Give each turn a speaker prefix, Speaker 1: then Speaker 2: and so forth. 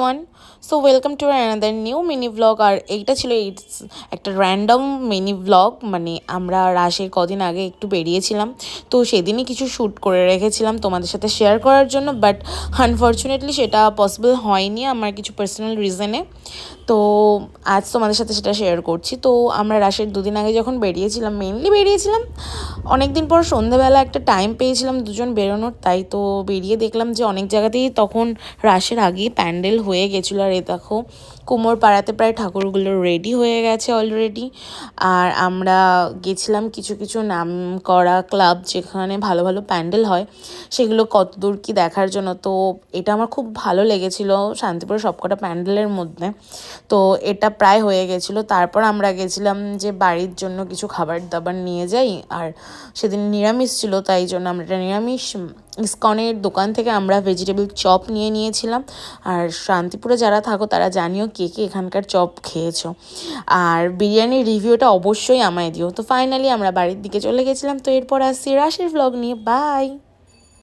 Speaker 1: Everyone. So welcome to another new mini blog. আর এইটা ছিল একটা র্যান্ডম মিনি ব্লগ, মানে আমরা রাশের কদিন আগে একটু বেরিয়েছিলাম, তো সেদিনই কিছু শ্যুট করে রেখেছিলাম তোমাদের সাথে শেয়ার করার জন্য, বাট আনফর্চুনেটলি সেটা পসিবল হয়নি আমার কিছু পার্সোনাল রিজনে। তো আজ তোমাদের সাথে সেটা শেয়ার করছি। তো আমরা রাশের দুদিন আগে যখন বেরিয়েছিলাম, মেনলি বেরিয়েছিলাম অনেক দিন পর সন্ধ্যাবেলা একটা টাইম পেয়েছিলাম দুজন বেরোনোর, তাই তো বেরিয়ে দেখলাম যে অনেক জায়গাতেই তখন রাশের আগেই প্যান্ডেল হয়ে গেছিলো। আর এ দেখো কুমোর পাড়াতে প্রায় ঠাকুরগুলো রেডি হয়ে গেছে অলরেডি। আর আমরা গেছিলাম কিছু কিছু নাম করা ক্লাব যেখানে ভালো ভালো প্যান্ডেল হয়, সেগুলো কত দূর কী দেখার জন্য। তো এটা আমার খুব ভালো লেগেছিলো শান্তিপুরের সবকটা প্যান্ডেলের মধ্যে। তো এটা প্রায় হয়ে গেছিলো। তারপর আমরা গেছিলাম যে বাড়ির জন্য কিছু খাবার দাবার নিয়ে যাই, আর সেদিন নিরামিষ ছিল, তাই জন্য আমরা এটা নিরামিষ ইসকনের দোকান থেকে আমরা ভেজিটেবল চপ নিয়ে নিয়েছিলাম। আর শান্তিপুরে যারা থাকো তারা জানিও কে কে এখানকার চপ খেয়েছো, আর বিরিয়ানির রিভিউটা অবশ্যই আমায় দিও। তো ফাইনালি আমরা বাড়ির দিকে চলে গেছিলাম। তো এরপর আসছি রাশের ভ্লগ নিয়ে। বাই।